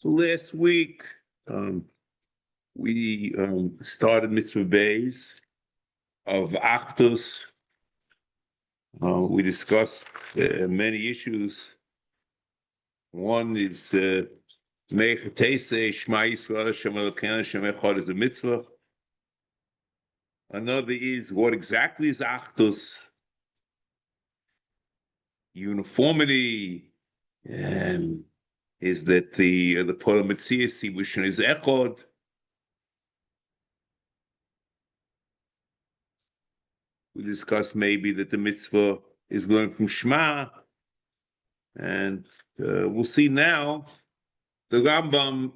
So last week, we started Mitzvah Bays of Achdus. We discussed many issues. One is Meich Teisei Shema Yisrael Hashem Elokeinu Hashem Echad is a mitzvah. Another is what exactly is Achdus? Uniformity, and is that the Polam Metzias which is Echad. We discussed maybe that the mitzvah is learned from Shema, and we'll see now. The Rambam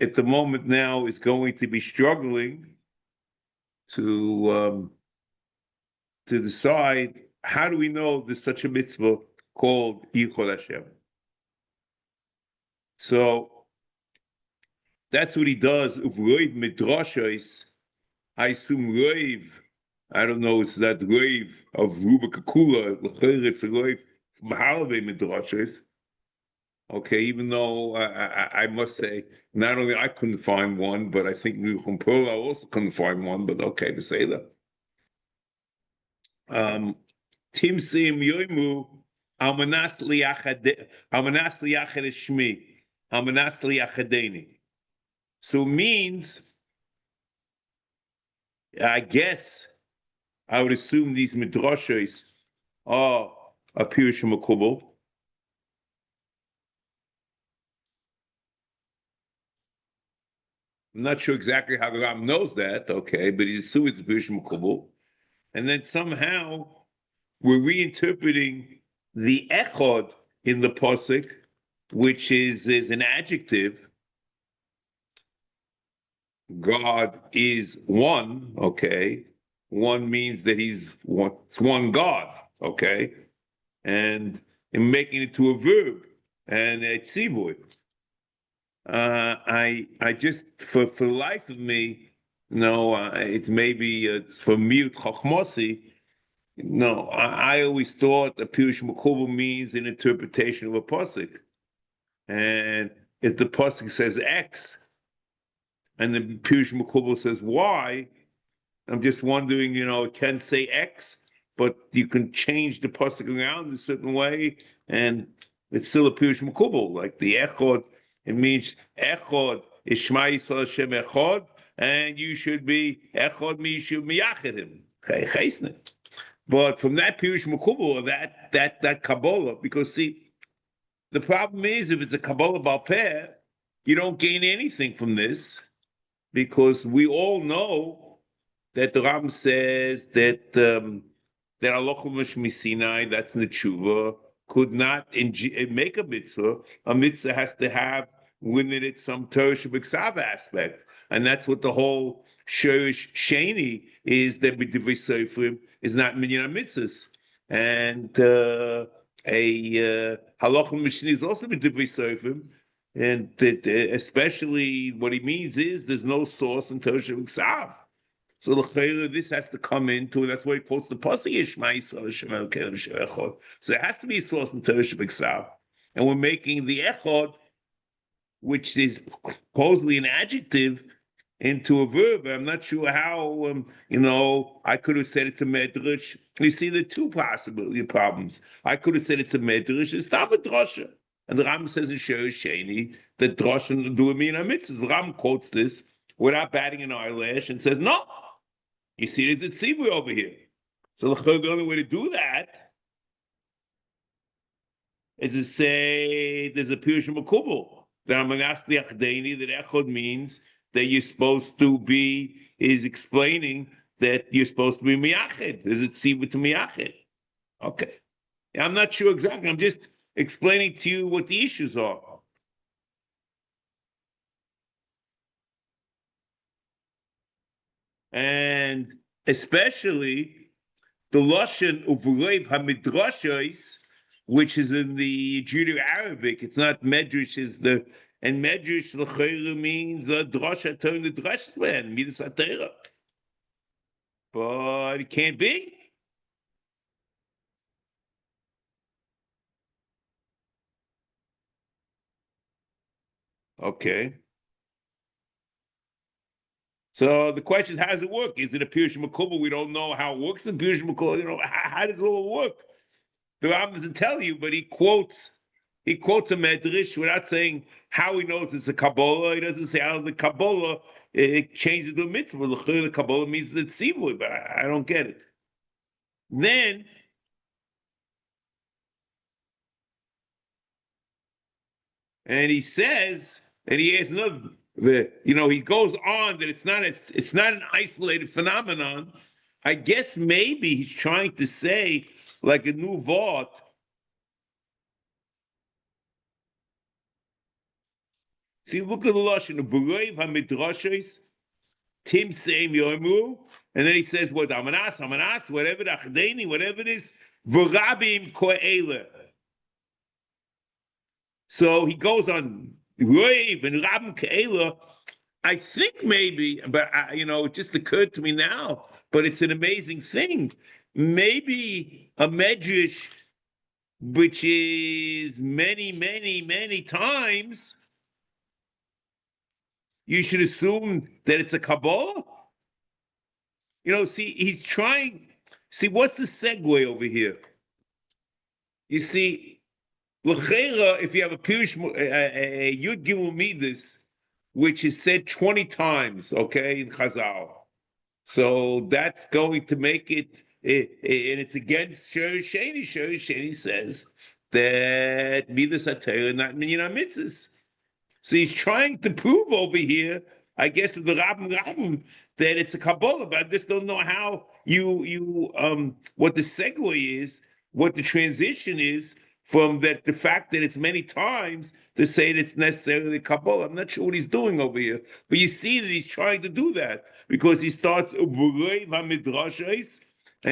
at the moment now is going to be struggling to decide how do we know there's such a mitzvah called Yichol Hashem. So that's what he does. U'v'roiv midrashos, I assume roiv. I don't know, it's that roiv of Rubik Kula, it's a roiv from Harvey midrashos. Okay, even though I must say, not only I couldn't find one, but I think Nuchum Pearl also couldn't find one, but okay to say that. Tim Sim Yoimu, Almanas Liachad Shmi, Almanas Liachadeni. So means, I guess, I would assume these midrashos are a Pirush Makubal. I'm not sure exactly how the Ram knows that, okay, but he's assuming it's a Pirush Makubal. And then somehow we're reinterpreting the echod in the pasuk, which is an adjective. God is one, okay. One means that he's one, it's one God, okay, and in making it to a verb, and it's tzivui. I just for the life of me, it's maybe it's for miut chachmosi. No, I always thought that Pirush Makubal means an interpretation of a pasuk, and if the pasuk says X, and the Pirush Makubal says Y, I'm just wondering, it can say X, but you can change the pasuk around a certain way, and it's still a Pirush Makubal, like the Echod. It means Echod is Shema Yisrael Hashem Echod, and you should be Echod, you should miyachid him. Okay, chesed. But from that Pirush Makubal, that Kabbalah, because see, the problem is if it's a Kabbalah Baal Peh, you don't gain anything from this, because we all know that the Ram says that Alochim Mishinai, that's in the Tshuva, could not make a mitzvah. A mitzvah has to have within it some Torah Shabbat aspect, and that's what the whole Shorish Sheni is, that B'divrei Sefer is not minyan mitzvahs, and a Halachim Mishnah is also B'divrei Sefer, and especially what he means is there's no source in Torah Shabbat. So this has to come into, that's why he quotes the pasuk Yishma Yisrael Hashem Elokeinu Hashem Echad. So it has to be a source in Torah Shabbat, and we're making the Echad, which is supposedly an adjective, into a verb. I'm not sure how, I could have said it's a medrash. You see, there are two problems. I could have said it's a medrash, it's not a drasha. And the Ram says in Shiur Sheni that drasha do mean a mitzvah. The Ram quotes this without batting an eyelash and says, no, you see, there's a tzibur over here. So the only way to do that is to say there's a Pirush Makubal. That Amanas Liachdeni, that Echod means that you're supposed to be, is explaining that you're supposed to be miyached. Is it tzibur to miyached? Okay. I'm not sure exactly. I'm just explaining to you what the issues are. And especially the Lashon U'v'roiv HaMidrashos, which is in the Judeo-Arabic. It's not Medrash, and Medrash l'chayra means a drasha turn the drash man, midas atera. But it can't be. Okay. So the question is, how does it work? Is it a Pirush Makubal? We don't know how it works in Pirush Makubal. How does it all work? The Rambam doesn't tell you, but he quotes a medrash without saying how he knows it's a Kabbalah. He doesn't say how the Kabbalah it changes the mitzvah. The Kabbalah means the tzivui, but I don't get it. Then and he says, and he has another. He goes on that it's not an isolated phenomenon. I guess maybe he's trying to say like a new vort. See, look at the lashon of B'roiv HaMidrashos Tim Seim Yomu, and then he says what Amanas, whatever the Achdeni, whatever it is, V'rabim Ko'ele. So he goes on Roiv and Rabim Ko'ele. I think maybe, but it just occurred to me now. But it's an amazing thing. Maybe a medrash, which is many, many, many times, you should assume that it's a Kabbalah. See, he's trying. See, what's the segue over here? You see, l'cheira, if you have a Pirush, a Yud Gimel Midas, which is said 20 times, okay, in Chazal. So that's going to make it, and it's against Shiur Sheni. Shiur Sheni says that Midas HaTorah not Minyan HaMitzvos. So he's trying to prove over here, I guess, to the Rabim, that it's a Kabbalah, but I just don't know how what the segue is, what the transition is from that, the fact that it's many times to say that it's necessarily Kabbalah. I'm not sure what he's doing over here, but you see that he's trying to do that because he starts and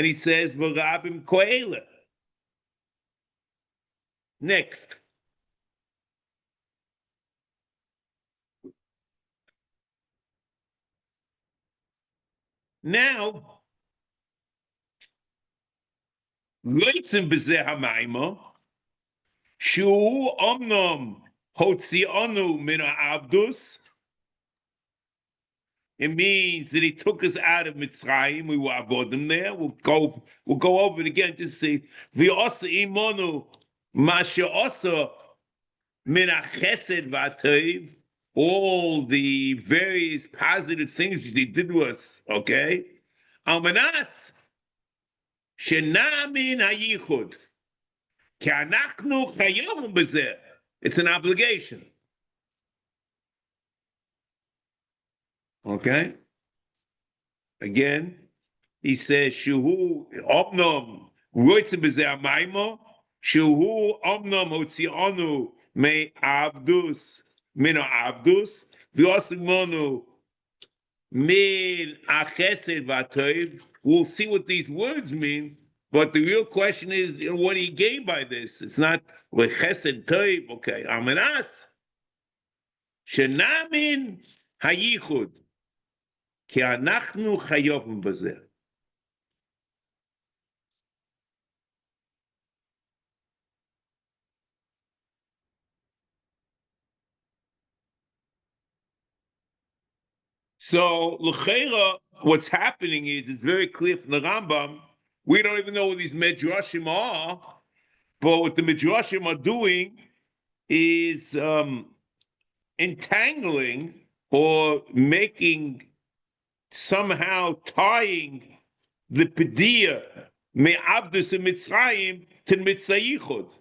he says V'rabim Ko'ele. Next. Now, Loitzim B'zeh HaMaima, Shu Omnom Hotzionu Min Ha'avdus. It means that he took us out of Mitzrayim. We were avodim there. We'll go over it again. Just say V'osa Imonu Masha Osa Min HaChesed V'Atov. All the various positive things that he did to us. Okay, Almanas Shenamin HaYichud. It's an obligation. Okay? Again, he says, Shuhu Omnom Roitze B'zeh HaMaimo, Shuhu Omnom Hotzionu Me Avdus, Min Avdus, V'osimonu Min Achesed V'Atov. We'll see what these words mean. But the real question is, what do you gain by this? It's not chesed toiv. Okay, Amenas shenamin hayichud ki anachnu chayovim b'zeh. So l'cheira, what's happening is it's very clear from the Rambam. We don't even know what these midrashim are, but what the midrashim are doing is entangling or making, somehow tying the Padiyah me'avdus in Mitzrayim to Mitzayichud.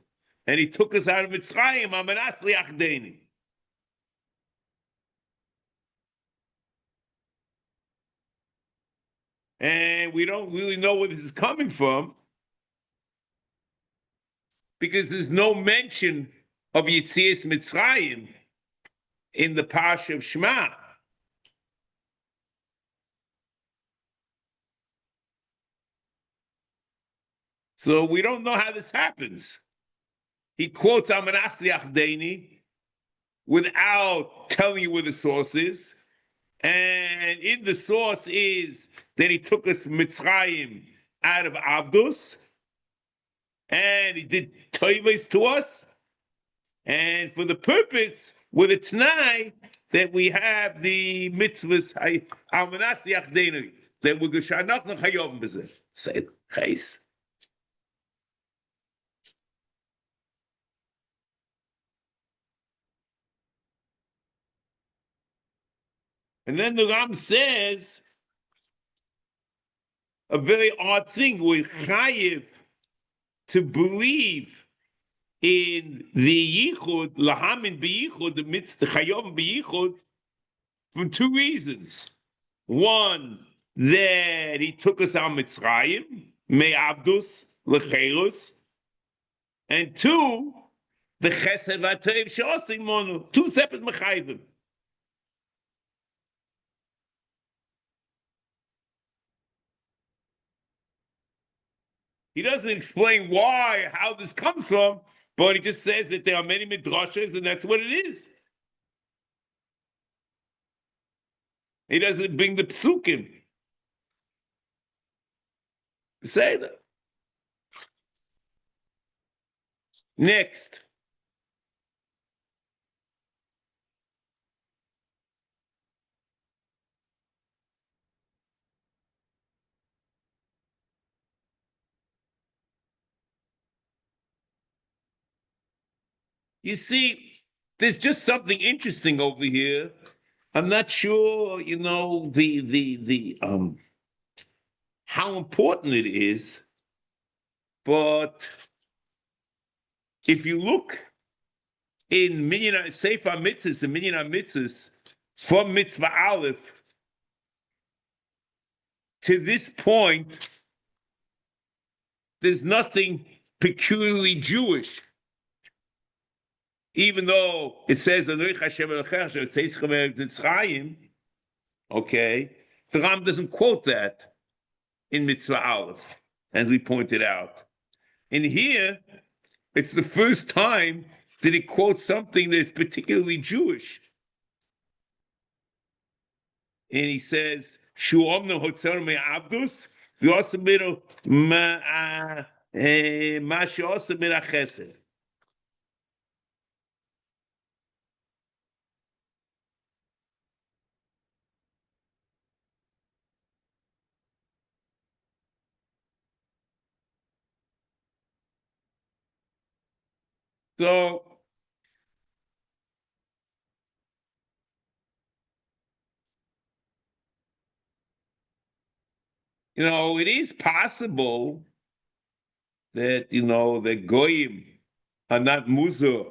And he took us out of Mitzrayim, Amanas liachdeni. And we don't really know where this is coming from because there's no mention of Yetzias Mitzrayim in the Parsha of Shema. So we don't know how this happens. He quotes Amanas liachdeni without telling you where the source is. And in the source is that he took us Mitzrayim out of Avdus, and he did toivos to us, and for the purpose with a t'nai that we have the mitzvahs al-manas liachdeinu, that we're geshanach chayovim b'zeh. Say chais. And then the Ram says a very odd thing. We're chayiv to believe in the yichud, lahamin beyichud, the mitzvah chayovim beyichud, for two reasons. One, that he took us out Mitzrayim, me'abdus lecherus, and two, the chesed v'ateiv she'osim monu, two separate mechayvim. He doesn't explain why, how this comes from, but he just says that there are many midrashas, and that's what it is. He doesn't bring the psukim. Say that. Next. You see, there's just something interesting over here. I'm not sure, the how important it is, but if you look in Sefer Mitzvos and Minyan HaMitzvos from Mitzvah Aleph to this point, there's nothing peculiarly Jewish. Even though it says, okay, the Ram doesn't quote that in Mitzvah Aleph, as we pointed out. And here, it's the first time that he quotes something that's particularly Jewish. And he says, Shu'omnu hotzer me'abdus, v'yosim ma she'osim min ha'chesed. So, it is possible that, the goyim are not muzur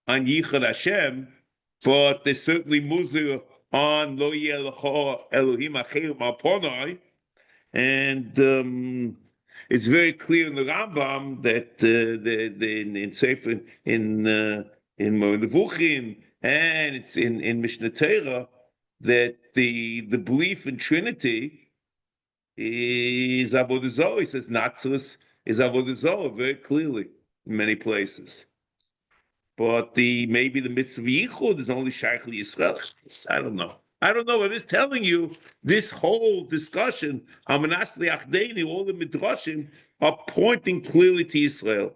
on Yichud Hashem, but they're certainly muzur on Lo Yeh Lecha Elohim Acherim Al Ponai, and it's very clear in the Rambam that in Sefer in Nevuchim and it's in Mishnah Torah that the belief in Trinity is Avodah Zarah. He says Natzos is Avodah Zarah very clearly in many places. But maybe the mitzvah yichud is only shaykh Yisrael. I don't know. I'm just telling you, this whole discussion, Amanas Liachdeni, all the midrashim are pointing clearly to Israel.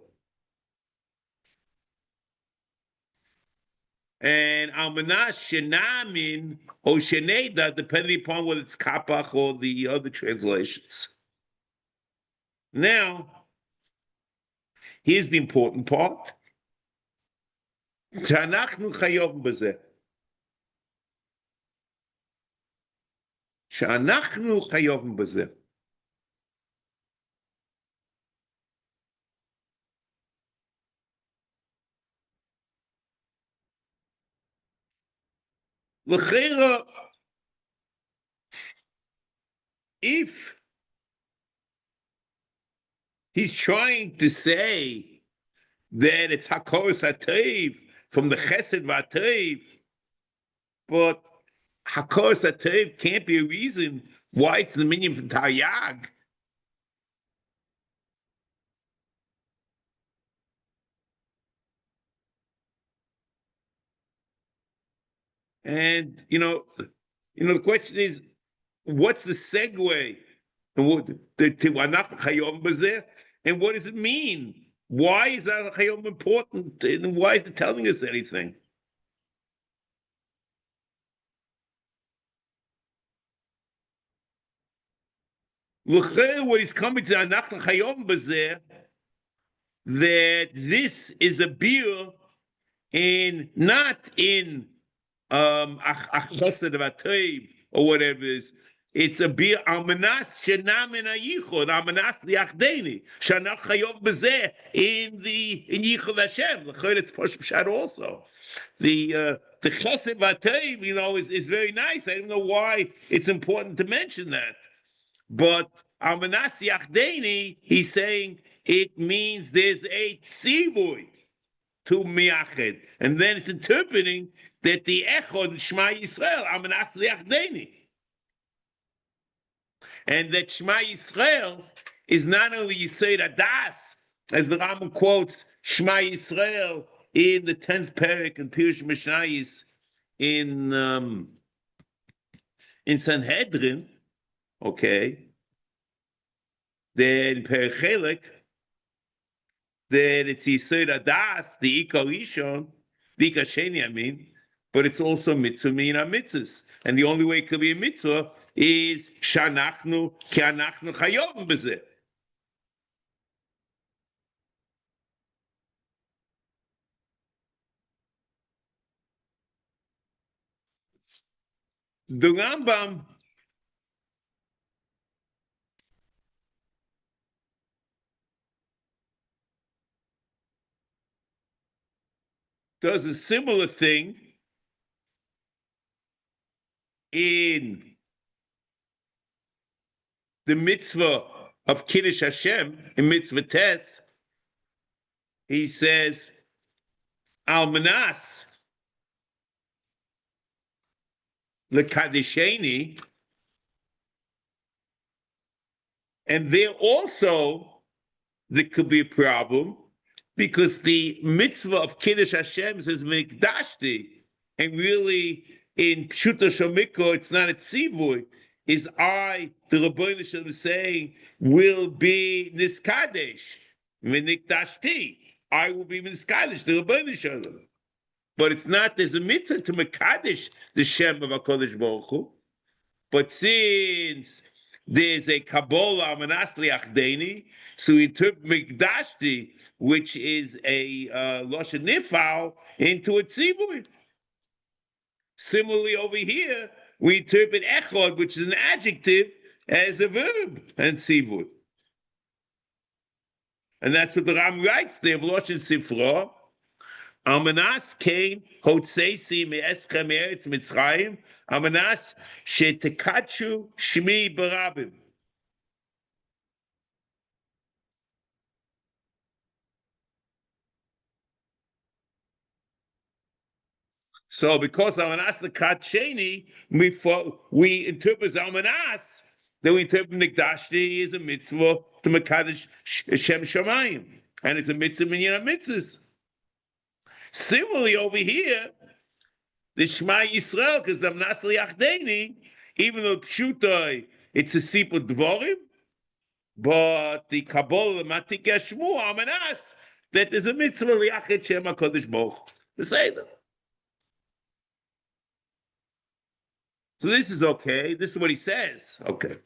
And Amanas Shenamin or Sheneda, depending upon whether it's Kapach or the other translations. Now, here's the important part. Tanachnu chayov b'zeh. She'anachnu chayov b'zeh. L'cheira, if he's trying to say that it's Hakoros HaTeiv from the Chesed VaTeiv, but Hakoros HaTeiv can't be a reason why it's the minion from Taryag. And the question is, what's the segue? And what does it mean? Why is that chayom important? And why is it telling us anything? what he's coming to, that this is a beer not in Achosed Vatayv or whatever it is. It's a beer Almanas Shenamin Ayichod, Almanas Liachdeni, Shanach Chayov Bezeh in Yichud Hashem. It's Posh Pshat also. The Chesed Vatayv, is very nice. I don't know why it's important to mention that. But Almanas Yachdeni, he's saying it means there's a tzivui to miached, and then it's interpreting that the echod Shema Yisrael Almanas Yachdeni, and that Shema Yisrael is not only Yisod Adas, as the Rambam quotes Shema Yisrael in the 10th parak and Pirush Mishnayis in Sanhedrin, okay, then Perek Chelek, that it's Yisod Adas, the Ikar Rishon, the Ikar Sheni, but it's also mitzvah min mitzvahs. And the only way it could be a mitzvah is Shanachnu ki anachnu chayovim b'zeh. The Rambam does a similar thing in the mitzvah of Kiddush Hashem, in mitzvah Tes. He says, Almanas lekadisheni, and there also there could be a problem because the mitzvah of Kiddush Hashem says mikdashti, and really in Pshuta Shomiko it's not a tzivui. Is the Rabbeinu Shalom is saying, will be niskadesh, minikdashti. I will be niskadesh, the Rabbeinu Shalom. But it's not, there's a mitzvah to mekadesh the Shem of HaKadosh Baruch Hu. But since there's a Kabbalah Amanas Liachdeni, so we took Mikdashti, which is a Loshen Nifal, into a Tzibur. Similarly over here, we interpret Echod, which is an adjective, as a verb, and Tzibur. And that's what the Ram writes there, Loshen Sifra. Almanas came Hotseisi me'eschem eretz Mitzrayim, Almanas shetekachu shmi barabim. So because Almanas lekat sheni, we interpret Almanas, then we interpret Nikdashti is a mitzvah to Mekadesh Shem Shamayim, and it's a mitzvah minyan mitzvahs. Similarly, over here, the Shema Yisrael, because I'm Nasli Achdeni, even though Pshutai, it's a Sipur Dvorim, but the Kabbalah, the Matik Yashmu, Amanas, that there's a mitzvah Liachet Shem HaKadosh Baruch the Seder. So this is okay. This is what he says. Okay.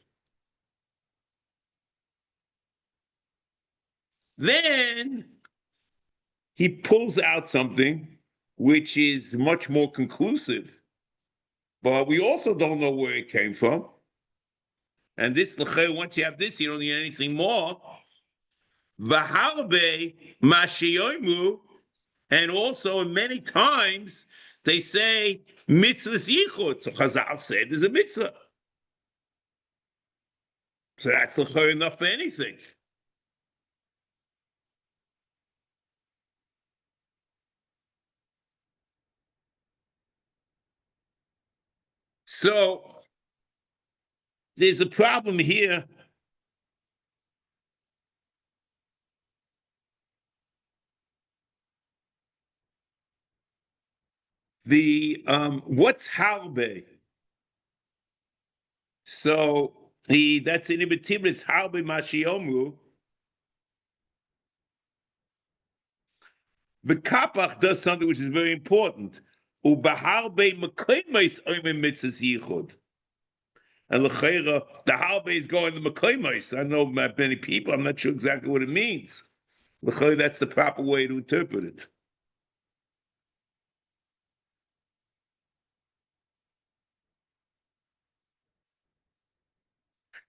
Then he pulls out something which is much more conclusive, but we also don't know where it came from. And this, once you have this, you don't need anything more. V'harbe mashiyomu, and also many times they say mitzvahs yichud. So Chazal said there's a mitzvah. So that's enough for anything. So there's a problem here. The what's harbe? So that's in Ibn it's harbe mashiyomru. The kapach does something which is very important. Ubaharbe mekaymes oimim mitzvahs yichud. And l'cheira, the halbe is going to Mekoimos. I know many people. I'm not sure exactly what it means. L'cheira, that's the proper way to interpret it.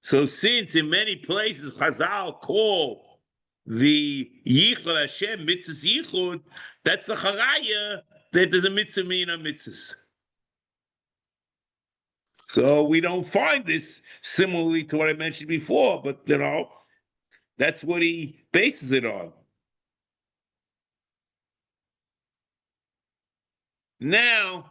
So since in many places Chazal call the Yichud Hashem Mitzvas Yichud, that's the Charaya that there's a mitzvah mean on mitzvahs. So we don't find this similarly to what I mentioned before, but that's what he bases it on. Now,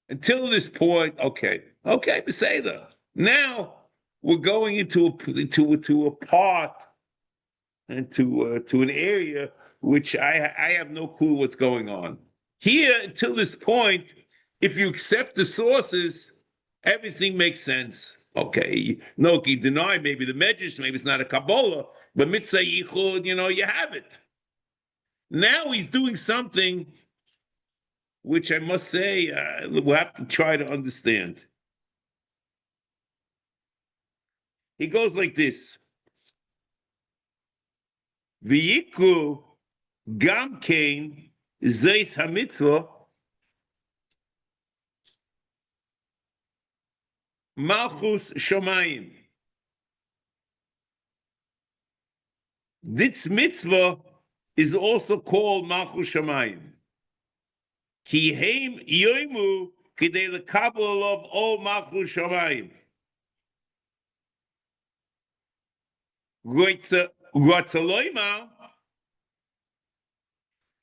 until this point, okay, Beseda. Now we're going into a part and to an area which I have no clue what's going on. Here, until this point, if you accept the sources, everything makes sense. Okay, no, you deny maybe the Medrash, maybe it's not a Kabbalah, but Mitzvah Yichud, you have it. Now he's doing something which I must say we'll have to try to understand. He goes like this. V'yikru gam kein zeis hamitzvah malchus shomayim. This mitzvah is also called malchus shomayim. Ki heim yoimu kidei lekabel of all malchus shomayim. Rotzaloima.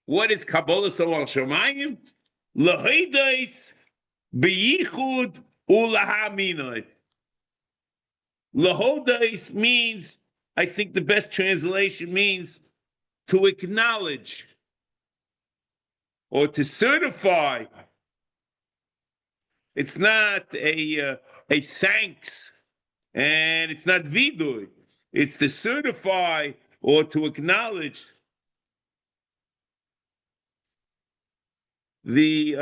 What is Kabbalah Salal Shamayim? Lahides beyichud ulahaminoi. Lahodes means, I think the best translation means to acknowledge or to certify. It's not a thanks, and it's not vidui. It's to certify or to acknowledge the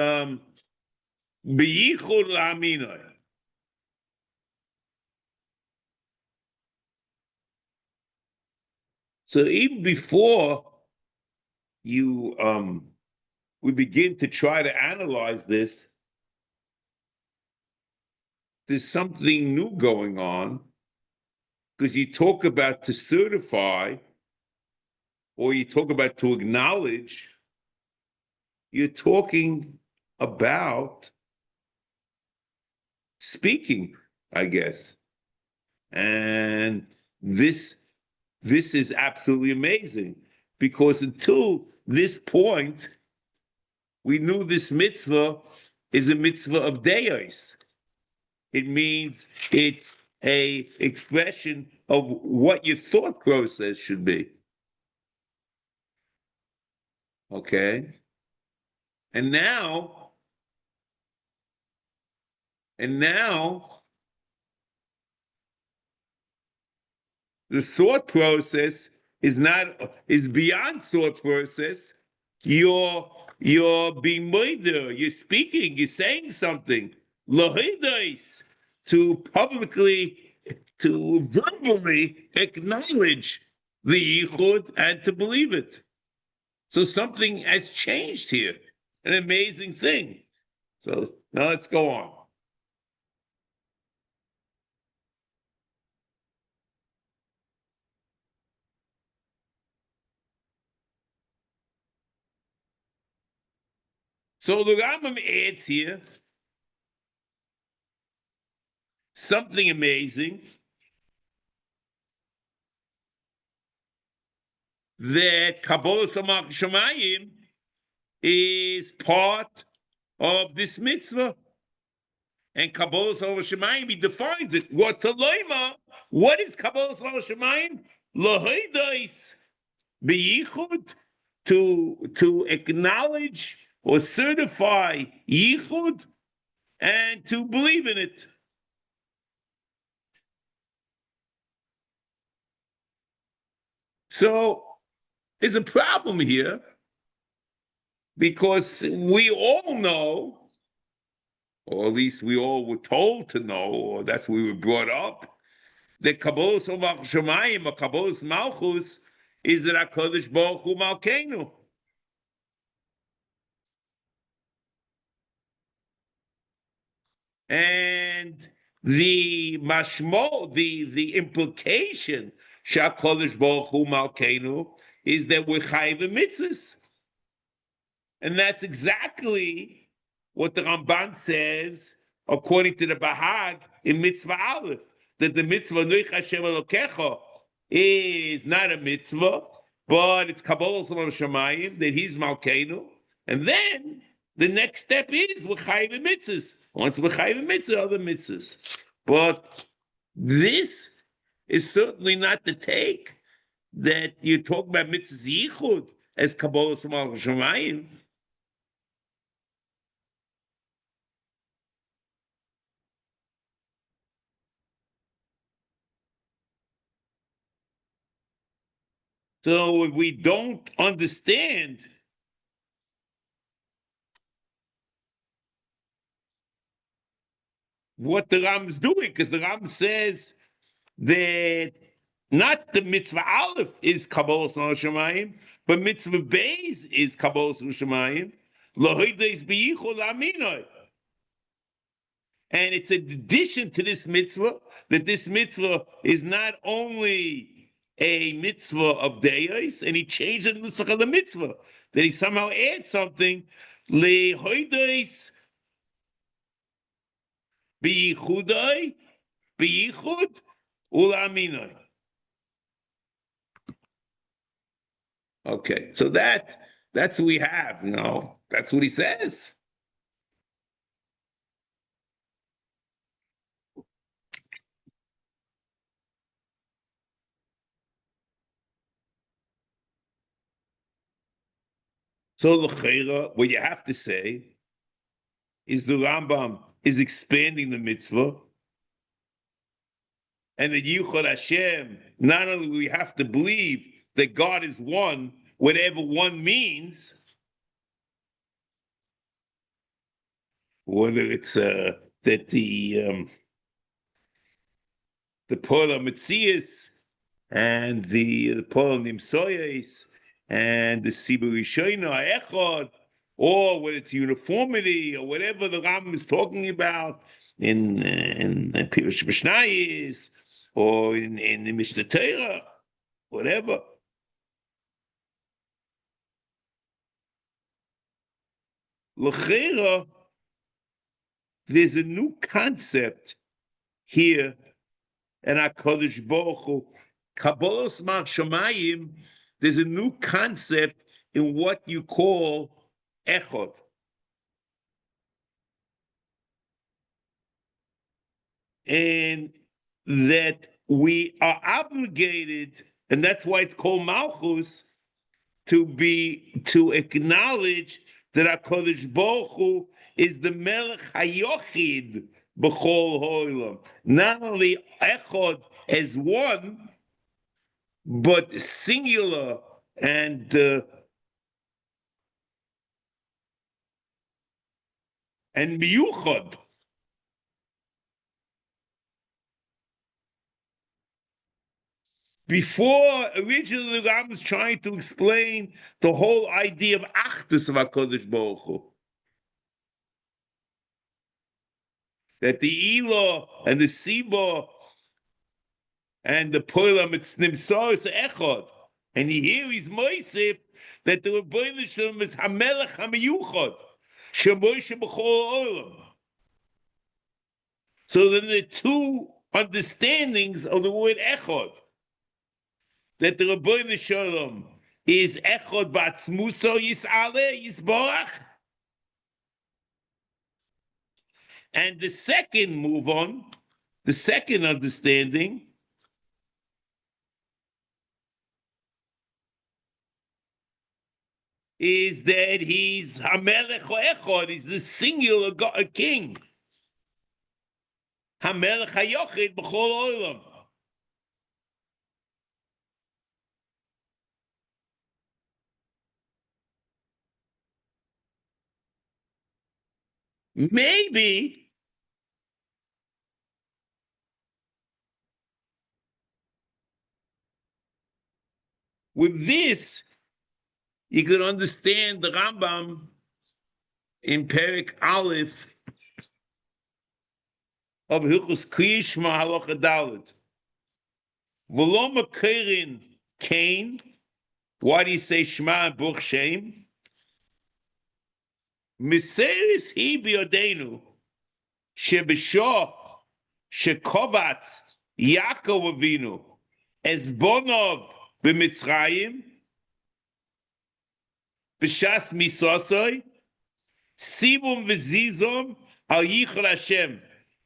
beyichud ulahaminoi. So even before we begin to try to analyze this, there's something new going on, because you talk about to certify, or you talk about to acknowledge, you're talking about speaking, I guess. And this is absolutely amazing, because until this point, we knew this mitzvah is a mitzvah of deos. It means it's a expression of what your thought process should be. Okay? And now the thought process is beyond thought process. You're being murder, you're speaking, you're saying something. Lahidais, to verbally acknowledge the yichud and to believe it. So something has changed here. An amazing thing. So now let's go on. So the Rambam adds here something amazing, that Kabbalah Samach Shemayim is part of this mitzvah. And Kabbalah Samach Shemayim, he defines it. What is Kabbalah Samach Shemayim? Lahidais beyichud, to acknowledge or certify yichud and to believe in it. So there's a problem here, because we all know or at least we all were told to know, or that's we were brought up, that Kabbalas Shemayim, or Kabbalas Malchus, is that HaKadosh Baruch Hu Malkeinu. And the mashmo, the implication, HaKadosh Baruch Hu Malkeinu, is that we're chayiv mitzvahs. And that's exactly what the Ramban says, according to the Bahag, in Mitzvah Aleph, that the mitzvah Noich Hashem Elokecha is not a mitzvah, but it's Kabbalah Shemayim, that he's Malkeinu. And then the next step is we're chayiv mitzvahs. Once we're chayiv mitzvahs, other mitzvahs. But this is certainly not the take that you talk about mitzvahs yichud as Kabbalah Shemayim. So if we don't understand what the Ram is doing, because the Ram says that not the mitzvah Aleph is Kabbalah Shemayim, but mitzvah Beis is Kabbalah Shemayim. And it's an addition to this mitzvah, that this mitzvah is not only a mitzvah of Deis, and he changed the nusach of the mitzvah, that he somehow adds something, lehoides biyichudai, biyichud, ulaminai. Okay, so that's what we have, that's what he says. So l'cheira, what you have to say is the Rambam is expanding the mitzvah, and the Yichud Hashem, not only do we have to believe that God is one, whatever one means, whether it's that the Pola Metzias and the Pola Nimsoyes and the Sibur Rishono Echad, or whether it's uniformity or whatever the Rambam is talking about in Pirush Mishnayis or in the Mishnah Torah, whatever. L'cheira, there's a new concept here, and HaKadosh Baruch Hu, Kabbalas Shemayim, there's a new concept in what you call echod. And that we are obligated, and that's why it's called Malchus, to acknowledge that HaKadosh Baruch Hu is the Melech HaYochid b'chol ha'olam. Not only echod as one, but singular and miyuchad. Before, originally, the Ram was trying to explain the whole idea of Achdus of HaKadosh Baruch Hu. That the Elo and the Siba and the Polam, it's Nimsar, Echad. And here he's Moisef, that the Rebbeinu Shalom is Hamelech HaMiyuchad, Shemoishe B'chol Olam. So then the two understandings of the word Echad, that the Rebbeinu Shalom is Echad B'atzmuso Yis'aleh Yisborach. And the second move on, the second understanding, is that he's Hamelech Echad, he's the singular God, a king. Hamelech HaYochid B'chol Olam. Maybe with this, you can understand the Rambam in Perek Aleph of Hilchos Kriya Shema Halacha Dalet. V'lo makirin Cain. Why do you say Shema and Baruch Shem? Miseris hi biyodenu shebishah shekovatz Yaakov Avinu ezbonov b'Mitzrayim b'shas misosoi sibum v'zizum al yichol Hashem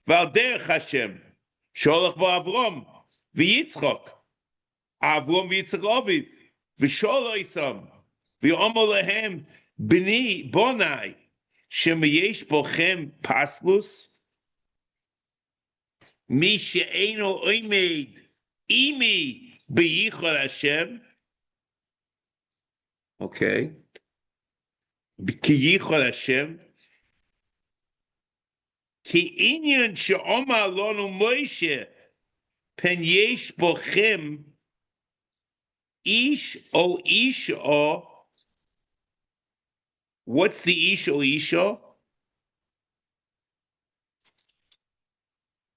v'al derech Hashem sholach v'Avrom v'Yitzchok Avrom v'Yitzchok Aviv v'shol oisam v'yomer lehem b'ni bonai shemayesh bochem paslus mi she'eino oimed imi b'yichol Hashem. Okay. Ki yichol Hashem. Ki inyan she'omar lonu Moshe pen yesh bochem ish o isha. What's the ish o isha?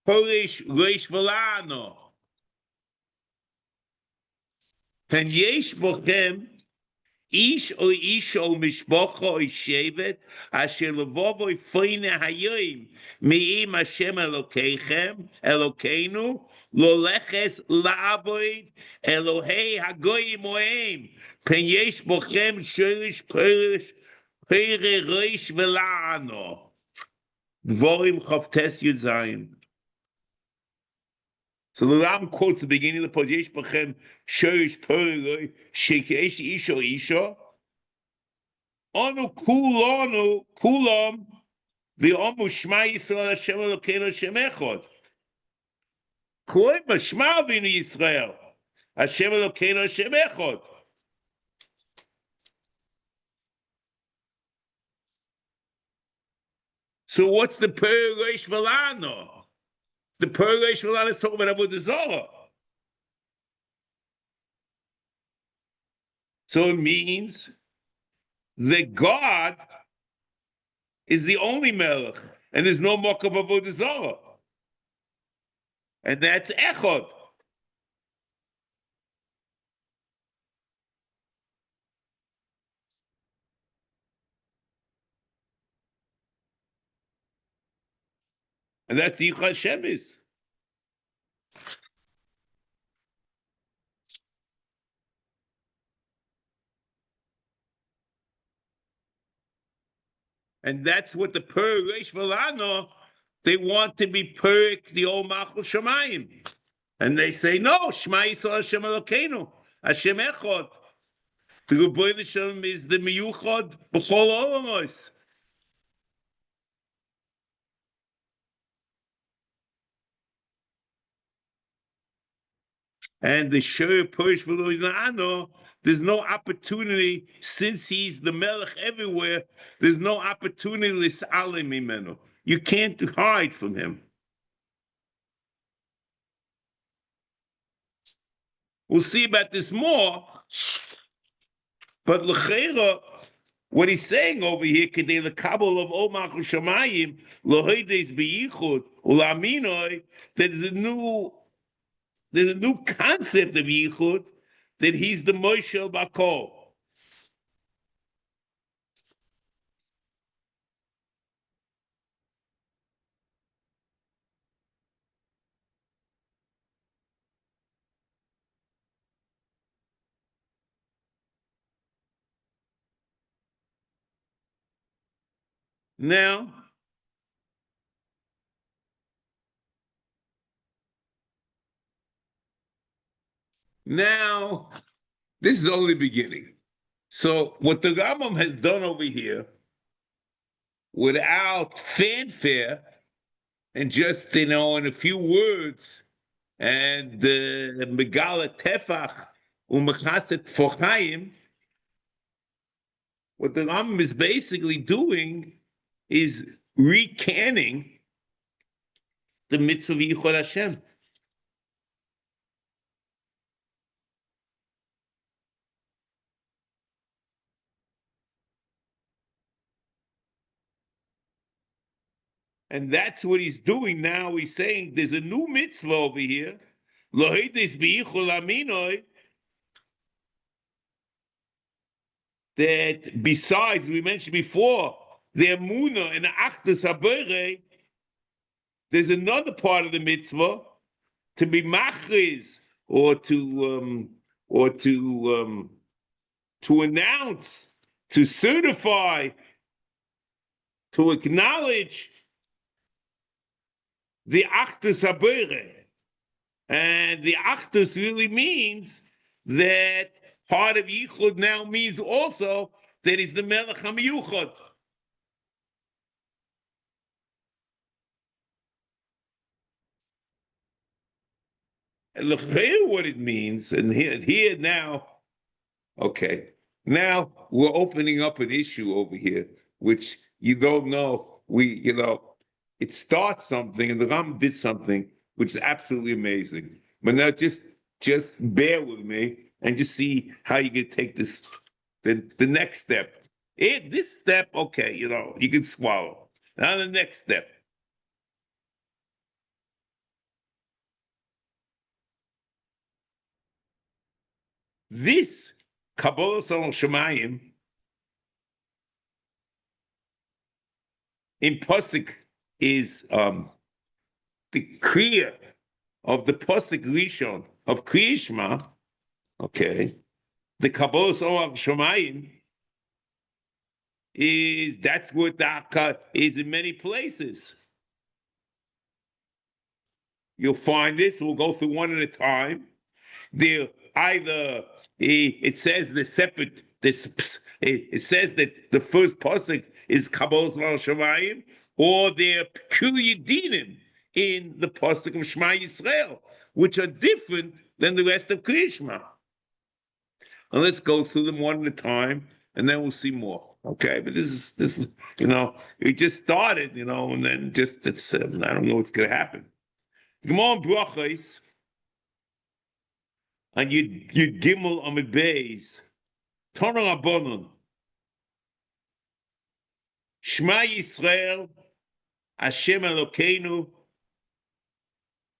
Polish reish velano. Pen yesh bochem ish o isha o mishpacha o shevet asher levovo feine hayoim me'im Hashem Elokeichem Elokeinu lo leches la'avoid Elohei hagoyim ohem pen yesh bochem shirish perish pere reish velano dvorim chavtes yud zayin. So the Ram quotes the beginning of the Podesh Bachem Sherish Perigoi Shekesh Isha Isha Anu Kulanu Kulam V'Omu Shema Yisrael Hashem Elokeinu Hashem Echad Kloim Shema Avinu Yisrael Hashem Elokeinu Hashem Echad. So what's the Perish Velano? The Perish Velano is talking about Avodah Zarah. So it means that God is the only Melech, and there's no mock of Avodah Zarah. And that's Echad. And that's Yichud Hashem is. And that's what the Perish Velano, they want to be Perik, the old Machul Shemayim. And they say, no, Shema Yisrael Hashem Elokeinu, Hashem Echad. The Rebbeinu Shalom is the Miyuchad B'chol Olamos. And the Shiur Perish Velano, there's no opportunity, since he's the Melech everywhere, there's no opportunity l's'alim mimenu. You can't hide from him. We'll see about this more, but l'cheira, what he's saying over here, kedei l'kabel of Omach Shamayim, l'hoides b'yichud, u'laminoi, there's a new concept of yichud, that he's the Moshe Bakol. Now, this is only the beginning. So what the Rambam has done over here, without fanfare, and just, in a few words, and Megala Tefach U'Mechaset Fochaim, what the Rambam is basically doing is recanting the mitzvah of Yichud Hashem. And that's what he's doing now. He's saying there's a new mitzvah over here. That besides, we mentioned before, the Emunah and the Achdus HaBorei, there's another part of the mitzvah to be machriz or to announce, to certify, to acknowledge the Achdus HaBorei. And the Achdus really means that part of Yichud now means also that he's the Melech HaMiyuchad. And look here what it means, and here now, okay, now we're opening up an issue over here, which you don't know. It starts something, and the Ram did something which is absolutely amazing. But now just bear with me and just see how you can take this, the next step. This step, okay, you can swallow. Now the next step. This Kabbalah Salon Shemayim in Pasuk is the Kriya of the Pasuk Rishon of Kriya Shema. Okay, the Kabbalah Salon Shemayim that's what the is in many places. You'll find this. We'll go through one at a time. There either it says the separate. It says that the first pasuk is Kabbalah Shemayim, or there are peculiar dinim in the pasuk of Shema Yisrael, which are different than the rest of Kriya Shema. And let's go through them one at a time, and then we'll see more. Okay, but this is it just started, and then it's I don't know what's going to happen. Gemara Brachos. And you gimel amid beis, Tana Rabbanon, Shema Yisrael, Hashem Elkeinu,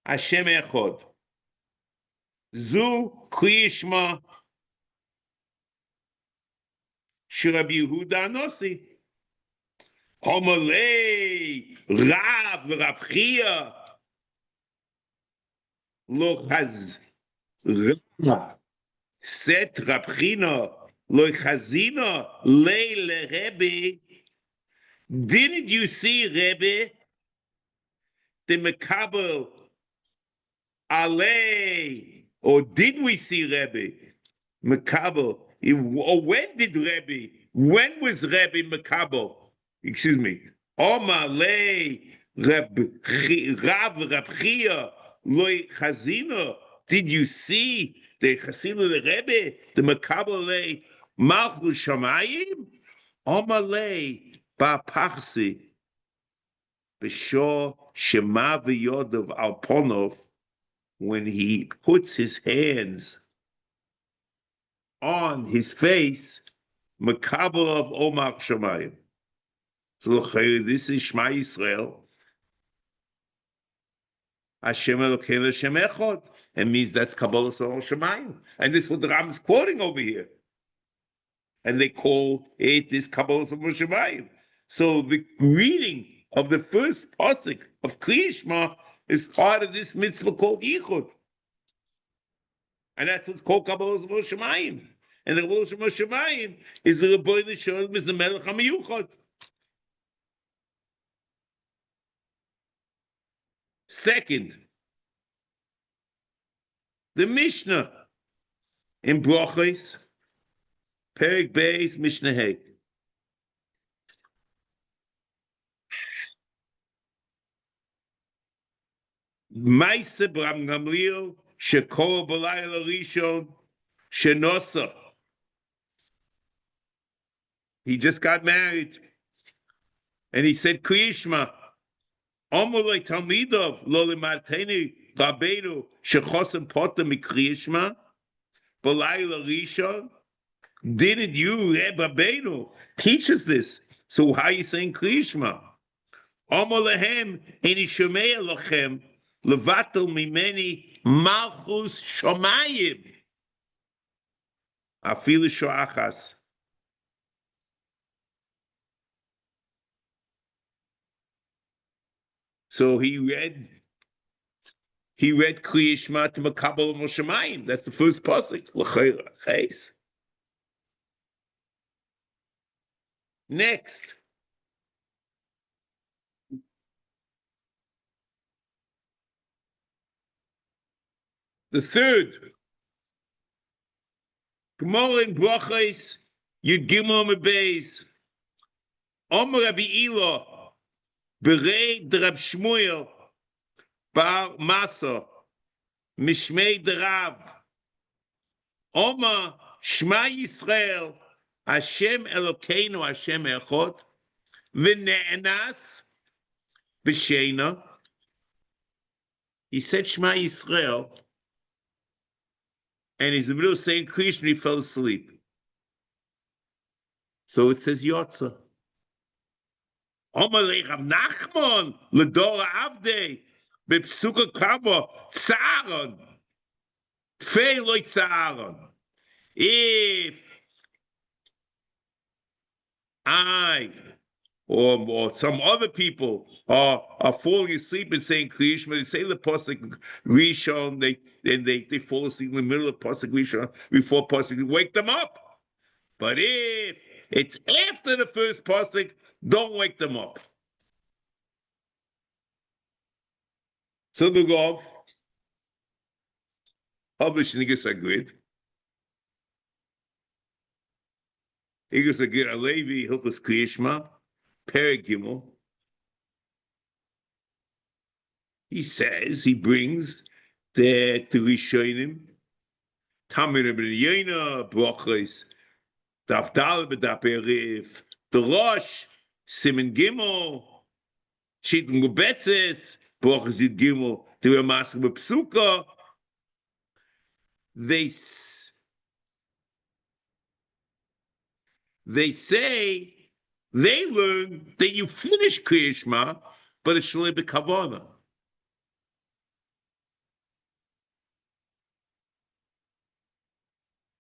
Hashem Echad. Zu Kriya Shema, Sh'Rabbi Yehuda Anosi. Homalei Rav Chia, Lo Chaz. Set Rabchina Lo Chazina Leile Rebbe. Didn't you see Rebbe the Mekabel Alei? Or did we see Rebbe Mekabel? Or when did Rebbe? When was Rebbe Mekabel? Excuse me. Omalei Rav Rabchia Lo Chazina. Did you see the Chassidah the Rebbe, the Mekabel Malchus Shamayim? Omalei Ba'Pachsi B'Shor Shema V'Yodav Alponov, when he puts his hands on his face, Mekabel of Omar Shamayim. So this is Shema Yisrael. Hashem Elokeinu Hashem Echad. It means that's Kabbalah Salon Shemayim. And this is what the Ram is quoting over here. And they call it this Kabbalah Salon Shemayim. So the reading of the first pasuk of Kriya Shema is part of this mitzvah called Yichud. And that's what's called Kabbalah Salon Shemayim. And the Kabbalah Salon Shemayim is the Rebbeinu Shalom, is the Melech HaMiyuchad. Second, the Mishnah in Brachos, Perek Beis, Mishnah Hey. Maise Bram Gamliel, Shekor B'Layla Rishon, Shenosa. He just got married. And he said, Kriyishma, Omolei Talmidov, Loli Marteni, Rabbeinu, Shechosem Potem Kriyishma, Balayla Rishon. Didn't you, Rabbeinu, teach us this? So how are you saying Kriyishma? Omolahem, Eni Shomei Lochem, Levatel Mimeni, Malchus Shomayim. Afilu Shoachas. So he read Kriyishma to Makabal Moshemayim. That's the first pasuk. L'chayra, chayes. Next. The third. Gemara in Brachos, Yud Gimel Mebeis. Omer Rabbi Ila, Berei de Rab Shmuel, Bar Masa, Mishmei de Rab. Omer Shema Yisrael, Hashem Elokeinu, Hashem Echad, V'ne'enas b'sheina. He said Shema Yisrael, and he's in the middle of saying Krishna, he fell asleep. So it says Yotza. Omer Rav Nachman, L'dor Avdei, B'psuka Kama, Tzaron, Tfei Loi Tzaron. If I or some other people are falling asleep and saying Kriyishma, they say the pasuk Rishon, they fall asleep in the middle of pasuk Rishon before pasuk, you wake them up. But if it's after the first pasuk, don't wake them up. So the Rav, published in Igus Agrid, Igus Agrid Alevi Hilchos Kriyishma, Perek Gimel. He says, he brings the Rishonim, Tamir ben Yena, Brachos, Daf Dal b'Daf Erif, the Rosh, Simen Gimel, Shittim Gebetzes, Brachos Yud Gimel, the Ramasik b'Psuka. They say, they learn that you finish Kriyishma, but it's Shalei b'Kavana.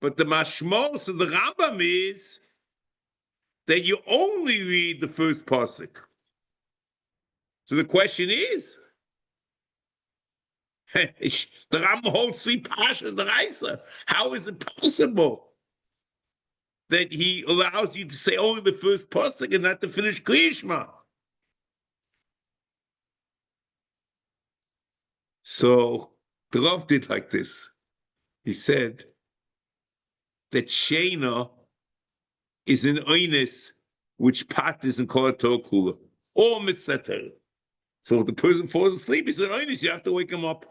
But the mashmos of the Rambam is that you only read the first pasuk. So the question is, the Rambam holds three pashas the Raisa. How is it possible that he allows you to say only the first pasuk and not to finish Kriyishma? So the Rav did like this. He said that Sheina is an oines which pat is in Kol Kula, all mitzvah. So if the person falls asleep, he's an oines, you have to wake him up.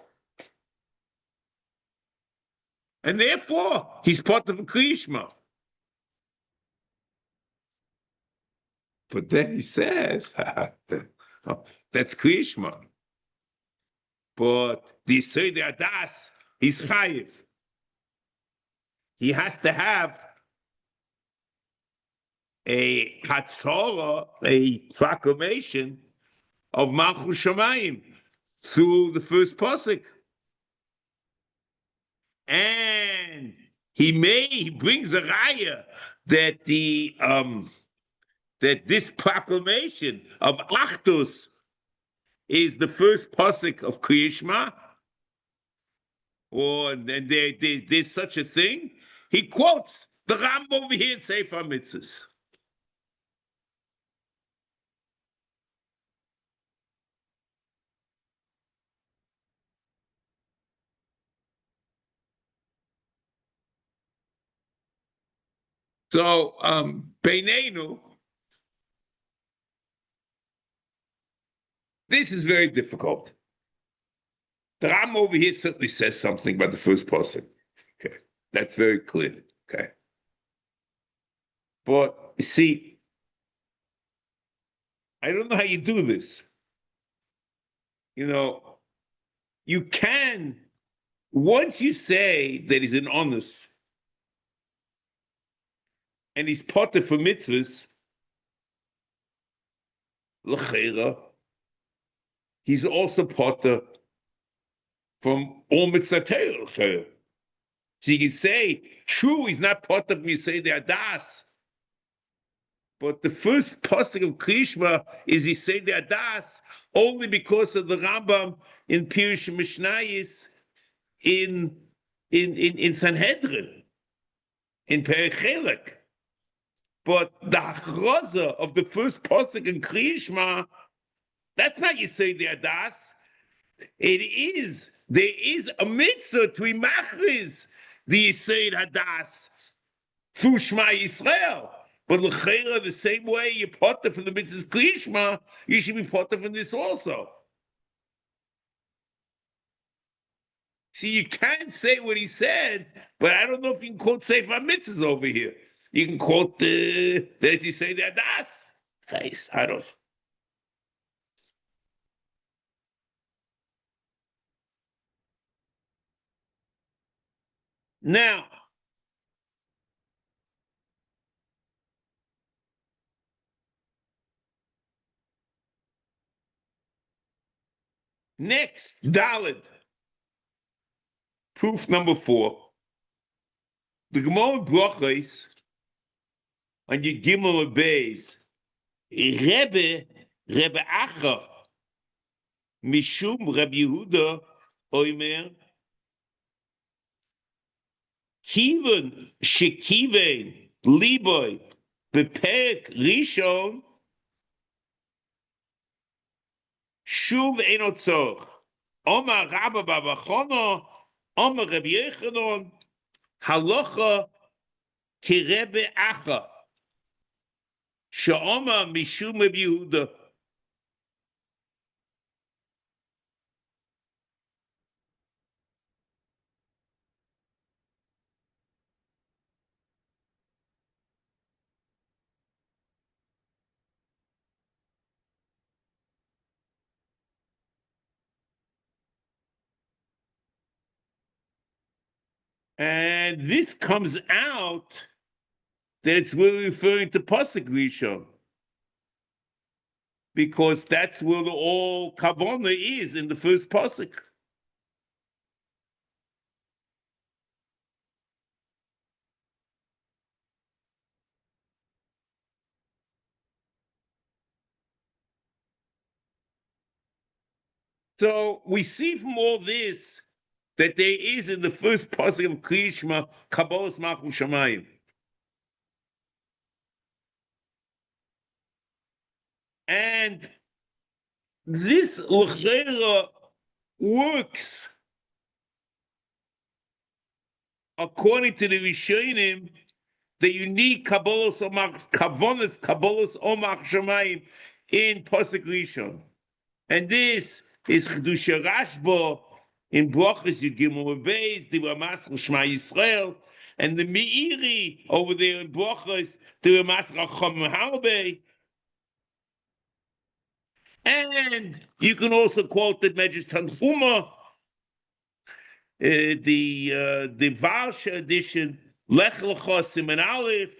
And therefore, he's part of a Kriyishma. But then he says, that's Kriyishma. But the Yisod Adas, he's chayiv. He has to have a hatzora, a proclamation of Malchus Shamayim through the first pasuk. And he brings a raya that that this proclamation of Achdus is the first pasuk of Kriyishma, or there's such a thing. He quotes the Rambam over here in Sefer HaMitzvos. So, Beinenu, this is very difficult. The Rambam over here certainly says something about the first pasuk. Okay, that's very clear. Okay, but you see, I don't know how you do this. You can, once you say that he's an honest and he's potter for mitzvahs, l'cheira, he's also potter from all mitzvah. So you can say, true, he's not potter from you say the adas, but the first pasuk of Krishma is he say the adas only because of the Rambam in Pirush Mishnayis in Sanhedrin, in Perichelek. But the hachroza of the first pasuk in Krishma, that's not you say the adas. There is a mitzvah to imachriz the Yisayid Hadas through Shema Yisrael. But l'cheira, the same way you potter from the mitzvahs Krishma, you should be potter from this also. See, you can't say what he said, but I don't know if you can quote Sefer mitzvahs over here. You can quote that you say the Hadas. Face, I don't know. Now, next, Dalet. Proof number 4. The Gemara Brachos on your Gimel Beis, Rebbe Acha, Mishum Rabbi Yehuda, Oimer, Kiven Shekiven Liboy Beperek Rishon Shuv Eno Tzorch Omar Rabba Bavachona Omar Rabbi Yechanon Halacha Kirebe Acha She'omar Mishum Rabbi Yehuda. And this comes out that it's really referring to Pasuk Rishon, because that's where the all Kavanah is in the first Pasuk. So we see from all this that there is in the first Pasuk of Krishma, Kabbalas Malchus Shamayim. And this l'cheira works according to the Rishonim that you need Kabbalas Kavonas Kabbalas Omach Shamayim in Pasuk Rishon. And this is Chedusha Rashba in Brachos Yud Beis, the Ramas Shema Yisrael, and the Meiri over there in Brachos, the Ramas Racham Halbei. And you can also quote the Medrash Tanchuma, the Varsha edition, Lech Lecha Siman Aleph,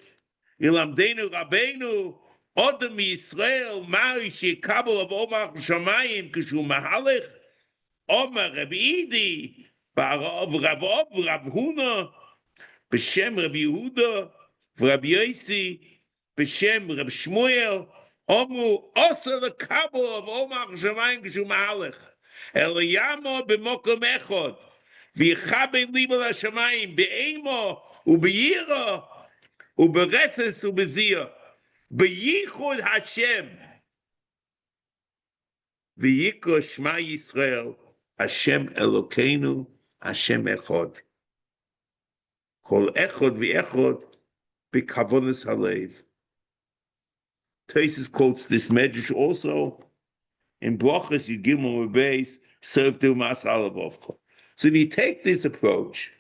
Ilamdenu Rabbeinu, Odom Yisrael, Mari Shekabel of Omar Shamayim, Kishu Mahalech, Omar Rabbi Idi, Barav Rav Huna, B'Shem Rabbi Yehuda, Rabbi Yosi, B'Shem Rabbi Shmuel, Omu Osa Lekabel of Omar Shamayim, Kishu Mahalech, Eliyamo B'Mokom Echod, V'Yichabe Libo LaShamayim, Be'emo, U'B'Yira, U'Bereses U'B'Ziyah, B'Yichud Hashem, V'Yikra Shema Yisrael, Hashem Elokeinu, Hashem Echad. Kol Echad V'Echad, B'Kavonas Halev. Taisus quotes this medrash also in Brachos Yud Gimel Beis, served to Mas Halavovcha. So if you take this approach,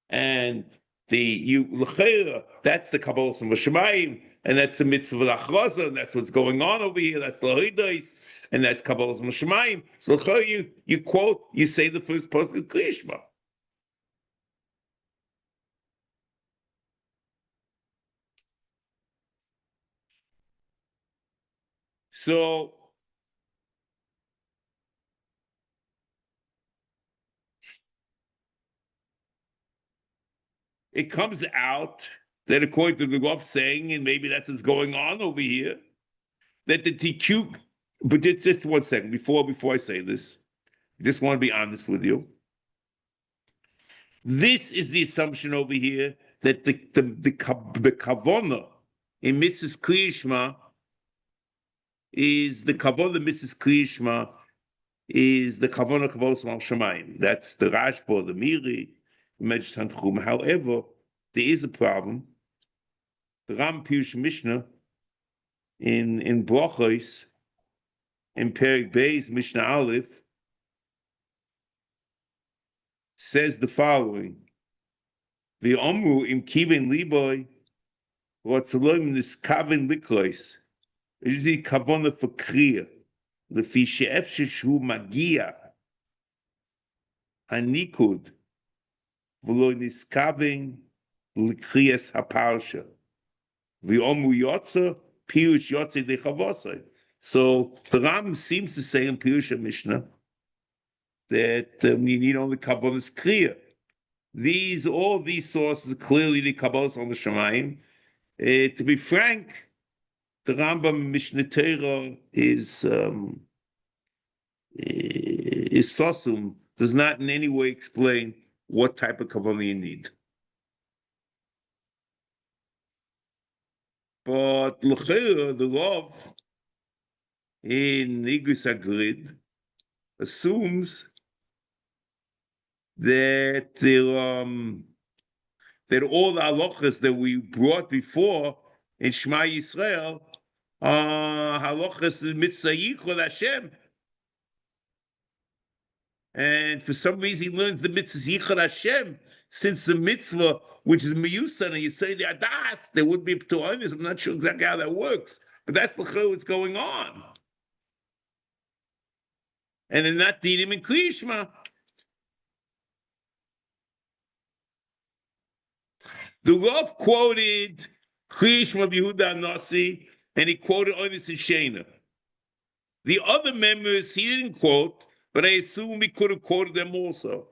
and That's the Kabbalah Shemayim, and that's the mitzvah achroza, and that's what's going on over here. That's lahidos, and that's Kabbalah Shemayim. So you quote, you say the first pasuk of Kriyishma. So it comes out that according to the Rav saying, and maybe that's what's going on over here, that the TQ, but just 1 second, before I say this, I just want to be honest with you. This is the assumption over here that the kavona in Mitzvahs Kriyishma is the kavona Mitzvahs Kriyishma is the kavona Kabbalah Shemayim. That's the Rashba, the Miri, the Medrash Tanchum. However, there is a problem. The Ram Pirush Mishnah in Brachos, in Perek Beis Mishnah Aleph, says the following: the Omru im kiven liboy rotzalom niskaven liklois. It is the kavona for kriya. Lefi she'ef sheshu magia hanikud v'lo niskaven likriyas haparsha. The Omru yotza pirush yotze de chavosai. So the Ram seems to say in Pirush Mishnah that you need only Kabbalah's kriya. All these sources are clearly the Kabbalah on the Shemayim. To be frank, the Rambam Mishnah Torah is sosum, does not in any way explain what type of Kabbalah you need. But l'chera, the Rav in Igus Agrid assumes that that all the halachas that we brought before in Shema Yisrael are halachas in Mitzvah Yichud Hashem. And for some reason he learns the Mitzvah Yichud Hashem, since the mitzvah, which is Miyusan, and you say the Adas, there would be P'tu'anis. I'm not sure exactly how that works, but that's what's going on. And they're not dinim in Kriyishma. The Rav quoted Kriyishma Yehuda Nasi, and he quoted Onis and Shena. The other members he didn't quote, but I assume he could have quoted them also.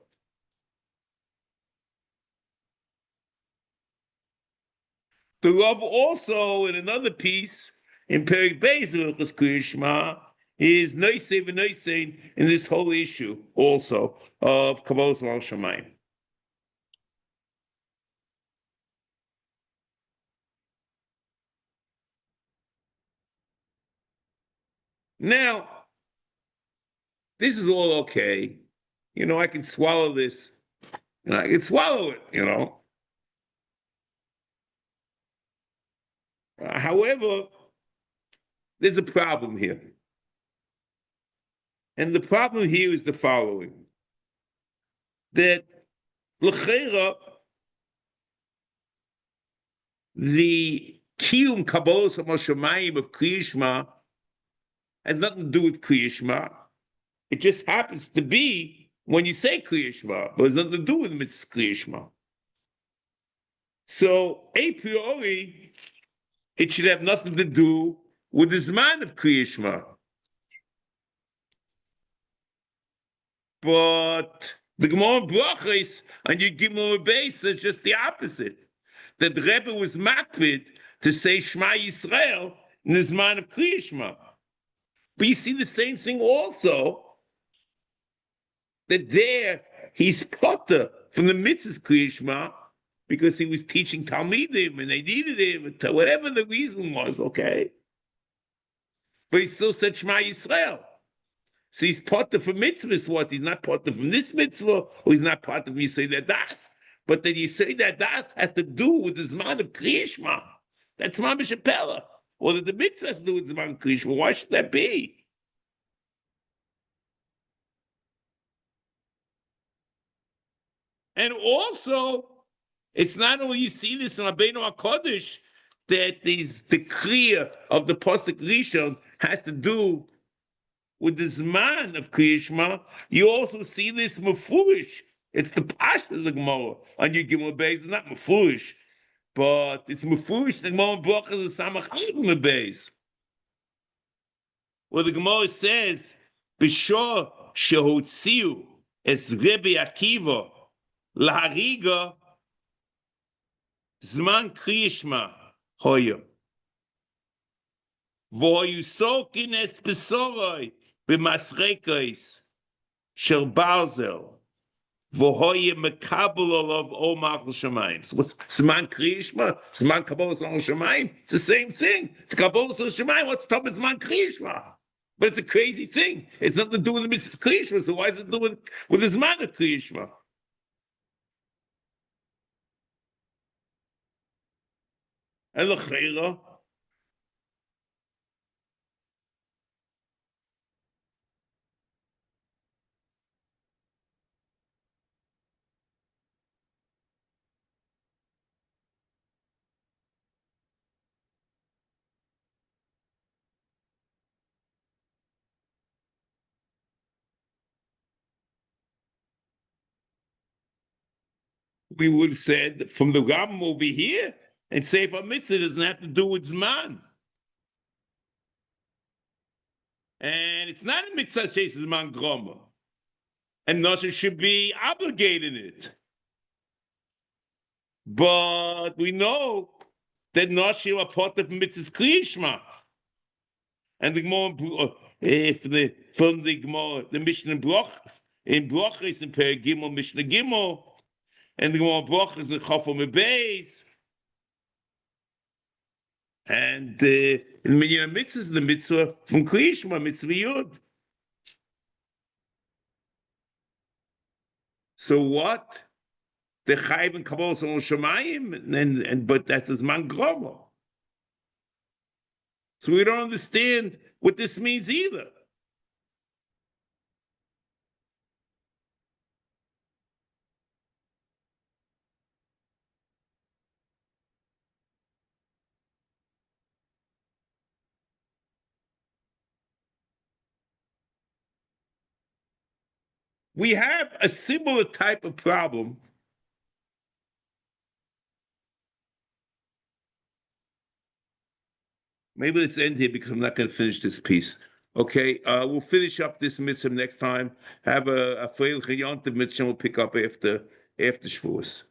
The Rav also, in another piece, in Perek Beis of Kriyishma, is Noisei v'Noisei in this whole issue also of Kabbalah Shemayim. Now, this is all okay. I can swallow this, and I can swallow it, However, there's a problem here. And the problem here is the following: that l'cheira, the kiyum Kabbalah Shemayim of Kriyishma has nothing to do with Kriyishma. It just happens to be when you say Kriyishma, but it's nothing to do with Mitzvah Kriyishma. So a priori, it should have nothing to do with the Zman of Kriyishma. But the Gemara Brachos and you give them a base, it's just the opposite. That the Rebbe was makpid to say Shema Yisrael in the Zman of Kriyishma. But you see the same thing also, that there he's potter from the Mitzvahs Kriyishma because he was teaching Talmidim and they needed him, whatever the reason was, okay? But he still said Shema Yisrael. So he's potter from Mitzvahs, what? He's not potter from this mitzvah, or he's not potter from Yisei Das. But that Yisei Das has to do with the Zman of Kriyishma. That's Mamish Apella. Or that the mitzvah has to do with Zman Kriyishma. Why should that be? And also, It's not only you see this in Rabbeinu HaKodesh that the kriya of the Pasuk Rishon has to do with the Zman of Kriya Shema. You also see this mefurish. It's the Pasha of the Gemara on your Gimel Beis. It's not mefurish, but it's mefurish. The Gemara Brachas is Samach Gimel Beis, where the Gemara says, "B'shor shehotziu es Rebbe Akiva lahariga zman Kriya Shema hoya v'hoyu sokin es besoroi b'masrekos shel barzel v'hoya mekabel olav o machal shamayim." So what's zman Kriya Shema? Zman kabbalas al shamayim? It's the same thing. It's kabbalas al shamayim. What's top of zman Kriya Shema? But it's a crazy thing. It's nothing to do with the Mitzvah Kriya Shema, so why is it doing with the Zman of Kriya Shema? And l'cheira, we would have said from the Rambam over here, and Sefer Mitzvah doesn't have to do with Zman. And it's not a Mitzvah Sheis Zman Groma. And Nosher should be obligated in it. But we know that Nosher are part of Mitzvah's Kriya Shema. And the Gemara, from the Gemara, the Mishnah in Brachos in Per Gimel, Mishnah Gimel, and the Gemara Brachos in Chafam Beis, and in Minyan Mitzvahs, the Mitzvah from Kriya Shema, Mitzvah Yud. So what? The Chayv and Kabbalas al Shamayim, but that's a Zman Groma. So we don't understand what this means either. We have a similar type of problem. Maybe let's end here because I'm not going to finish this piece. Okay, we'll finish up this mitzvah next time. Have a Freilich Yontiv mitzvah. We'll pick up after Shavuos.